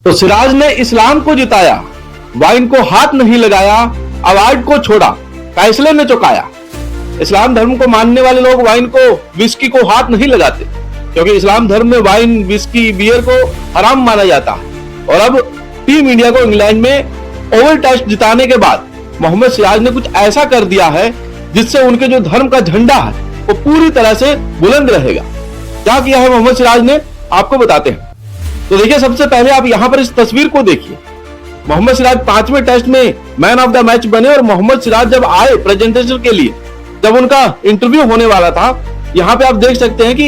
तो सिराज ने इस्लाम को जिताया, वाइन को हाथ नहीं लगाया, अवार्ड को छोड़ा, फैसले में चौंकाया। इस्लाम धर्म को मानने वाले लोग वाइन को, विस्की को हाथ नहीं लगाते, क्योंकि इस्लाम धर्म में वाइन, विस्की, बियर को हराम माना जाता है। और अब टीम इंडिया को इंग्लैंड में ओवल टेस्ट जिताने के बाद मोहम्मद सिराज ने कुछ ऐसा कर दिया है जिससे उनके जो धर्म का झंडा है वो पूरी तरह से बुलंद रहेगा। क्या किया है मोहम्मद सिराज ने, आपको बताते हैं। तो देखिए, सबसे पहले आप यहां पर इस तस्वीर को देखिए। मोहम्मद सिराज 5वें टेस्ट में मैन ऑफ द मैच बने और मोहम्मद सिराज जब आए प्रेजेंटेशन के लिए, जब उनका इंटरव्यू होने वाला था, यहाँ पे आप देख सकते हैं कि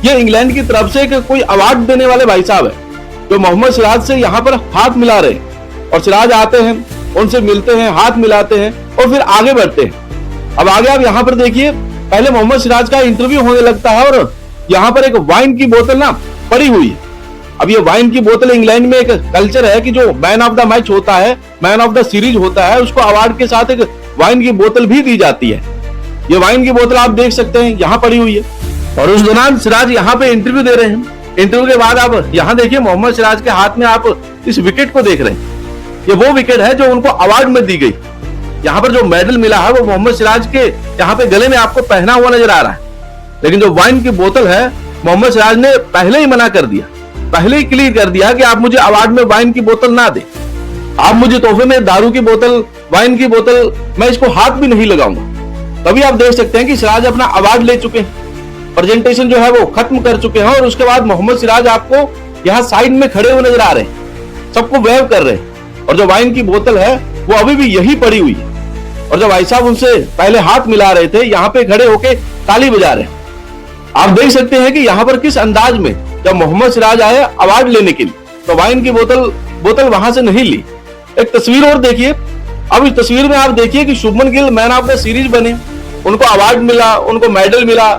ये इंग्लैंड की तरफ से कोई अवार्ड देने वाले भाई साहब है जो मोहम्मद सिराज से यहाँ पर हाथ मिला रहे हैं। और सिराज आते हैं, उनसे मिलते हैं, हाथ मिलाते हैं और फिर आगे बढ़ते हैं। अब आगे आप यहाँ पर देखिए, पहले मोहम्मद सिराज का इंटरव्यू होने लगता है और यहाँ पर एक वाइन की बोतल ना पड़ी हुई है। अब ये वाइन की बोतल, इंग्लैंड में एक कल्चर है कि जो मैन ऑफ द मैच होता है, मैन ऑफ द सीरीज होता है, उसको अवार्ड के साथ एक वाइन की बोतल भी दी जाती है। ये वाइन की बोतल आप देख सकते हैं यहाँ पड़ी हुई है। और उस दौरान सिराज यहाँ पे इंटरव्यू दे रहे हैं। इंटरव्यू के बाद आप यहाँ देखिए, मोहम्मद सिराज के हाथ में आप इस विकेट को देख रहे हैं। ये वो विकेट है जो उनको अवार्ड में दी गई। यहाँ पर जो मेडल मिला है वो मोहम्मद सिराज के यहाँ पे गले में आपको पहना हुआ नजर आ रहा है। लेकिन जो वाइन की बोतल है, मोहम्मद सिराज ने पहले ही मना कर दिया, पहले ही क्लियर कर दिया कि आप मुझे अवार्ड में वाइन की बोतल ना दे, आप मुझे तोहफे में दारू की बोतल, वाइन की बोतल, मैं इसको हाथ भी नहीं लगाऊंगा। तभी आप देख सकते हैं कि सिराज अपना अवार्ड ले चुके हैं, प्रेजेंटेशन जो है वो खत्म कर चुके हैं। और उसके बाद मोहम्मद सिराज आपको यहाँ साइड में खड़े हुए नजर आ रहे हैं, सबको वेव कर रहे हैं। और जो वाइन की बोतल है वो अभी भी यही पड़ी हुई है। और जब भाई साहब उनसे पहले हाथ मिला रहे थे, यहाँ पे खड़े होके ताली बजा रहे हैं। आप देख सकते हैं कि यहाँ पर किस अंदाज में जब मोहम्मद सिराज आए अवार्ड लेने के लिए, तो वाइन की बोतल वहां से नहीं ली। एक तस्वीर और देखिए। अब इस तस्वीर में आप देखिए कि Shubman Gill man of the series बने, उनको अवार्ड मिला, उनको मेडल मिला,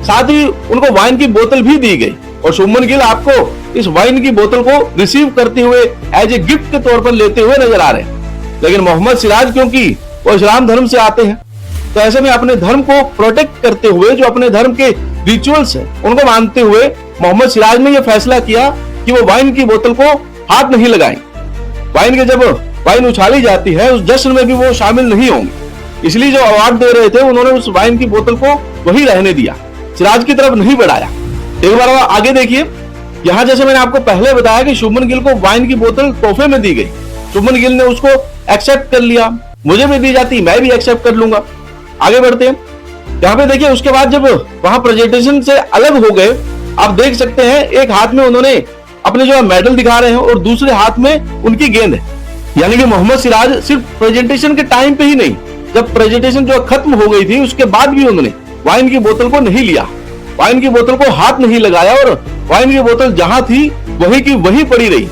साथ ही उनको वाइन की बोतल भी दी गई। और शुभमन गिल आपको इस वाइन की बोतल को रिसीव करते हुए एज ए गिफ्ट के तौर पर लेते हुए नजर आ रहे हैं। लेकिन मोहम्मद सिराज, क्योंकि वो इस्लाम धर्म से आते हैं, तो ऐसे में अपने धर्म को प्रोटेक्ट करते हुए, जो अपने धर्म के रिचुअल्स है उनको मानते हुए, मोहम्मद सिराज ने यह फैसला किया कि वो वाइन की बोतल को हाथ नहीं लगाएंगे। वाइन के जब वाइन उछाली जाती है उस जश्न में भी वो शामिल नहीं होंगे। इसलिए जो अवार्ड दे रहे थे उन्होंने उस वाइन की बोतल को वही रहने दिया, सिराज की तरफ नहीं बढ़ाया। एक बार आगे देखिए, यहाँ जैसे मैंने आपको पहले बताया कि शुभमन गिल को वाइन की बोतल तोहफे में दी गई, शुभमन गिल ने उसको एक्सेप्ट कर लिया। मुझे भी दी जाती मैं भी एक्सेप्ट कर लूंगा। आगे बढ़ते हैं। यहाँ पे देखिए, उसके बाद जब वहां प्रेजेंटेशन से अलग हो गए, आप देख सकते हैं एक हाथ में उन्होंने अपने जो मेडल दिखा रहे हैं और दूसरे हाथ में उनकी गेंद है। यानी कि मोहम्मद सिराज सिर्फ प्रेजेंटेशन के टाइम पे ही नहीं, जब प्रेजेंटेशन जो खत्म हो गई थी उसके बाद भी उन्होंने वाइन की बोतल को नहीं लिया, वाइन की बोतल को हाथ नहीं लगाया और वाइन की बोतल जहां थी वही की वही पड़ी रही।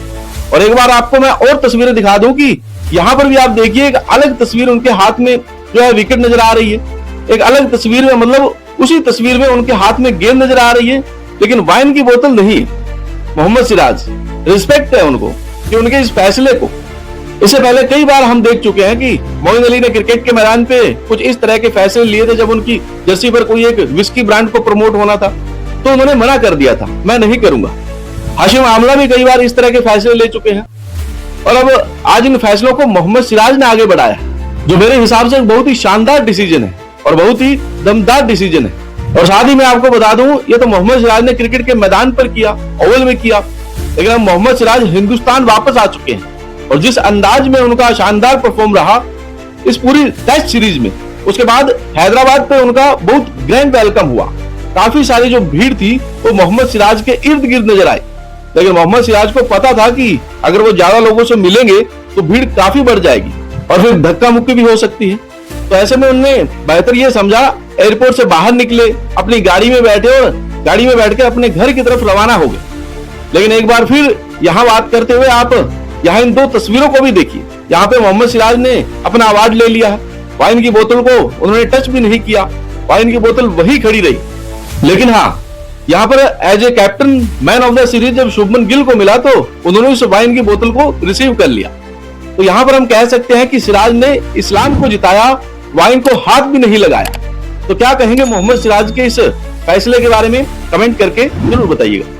और एक बार आपको मैं और तस्वीरें दिखा दूं कि यहाँ पर भी आप देखिए, एक अलग तस्वीर उनके हाथ में जो है विकेट नजर आ रही है। एक अलग तस्वीर में, मतलब उसी तस्वीर में उनके हाथ में गेंद नजर आ रही है, लेकिन वाइन की बोतल नहीं है। मोहम्मद सिराज, रिस्पेक्ट है उनको कि उनके इस फैसले को। इससे पहले कई बार हम देख चुके हैं कि मोइन अली ने क्रिकेट के मैदान पे कुछ इस तरह के फैसले लिए थे। जब उनकी जर्सी पर कोई एक विस्की ब्रांड को प्रमोट होना था तो उन्होंने मना कर दिया था, मैं नहीं करूंगा। हाशिम आमला भी कई बार इस तरह के फैसले ले चुके हैं। और अब आज इन फैसलों को मोहम्मद सिराज ने आगे बढ़ाया, जो मेरे हिसाब से बहुत ही शानदार डिसीजन है और बहुत ही दमदार डिसीजन है। और साथ ही मैं आपको बता दूं, ये तो मोहम्मद सिराज ने क्रिकेट के मैदान पर किया, ओवल में किया, लेकिन अब मोहम्मद सिराज हिंदुस्तान वापस आ चुके हैं। और जिस अंदाज में उनका शानदार परफॉर्म रहा इस पूरी टेस्ट सीरीज में, उसके बाद हैदराबाद पे उनका बहुत ग्रैंड वेलकम हुआ। काफी सारी जो भीड़ थी वो मोहम्मद सिराज के इर्द गिर्द नजर आई। लेकिन मोहम्मद सिराज को पता था कि अगर वो ज्यादा लोगों से मिलेंगे तो भीड़ काफी बढ़ जाएगी और फिर धक्का मुक्की भी हो सकती है। तो ऐसे में उन्होंने बेहतर ये समझा, एयरपोर्ट से बाहर निकले, अपनी गाड़ी में बैठे और गाड़ी में बैठ के अपने घर की तरफ रवाना हो गए। लेकिन एक बार फिर यहाँ बात करते हुए आप यहाँ इन दो तस्वीरों को भी देखिए। यहाँ पे मोहम्मद सिराज ने अपना अवार्ड ले लिया है, वाइन की बोतल को उन्होंने टच भी नहीं किया, वाइन की बोतल वही खड़ी रही। लेकिन हाँ, यहाँ पर as a captain man of the series जब शुभमन गिल को मिला तो उन्होंने उस वाइन की बोतल को रिसीव कर लिया। तो यहाँ पर हम कह सकते हैं कि सिराज ने इस्लाम को जिताया, वाइन को हाथ भी नहीं लगाया। तो क्या कहेंगे मोहम्मद सिराज के इस फैसले के बारे में, कमेंट करके जरूर बताइएगा।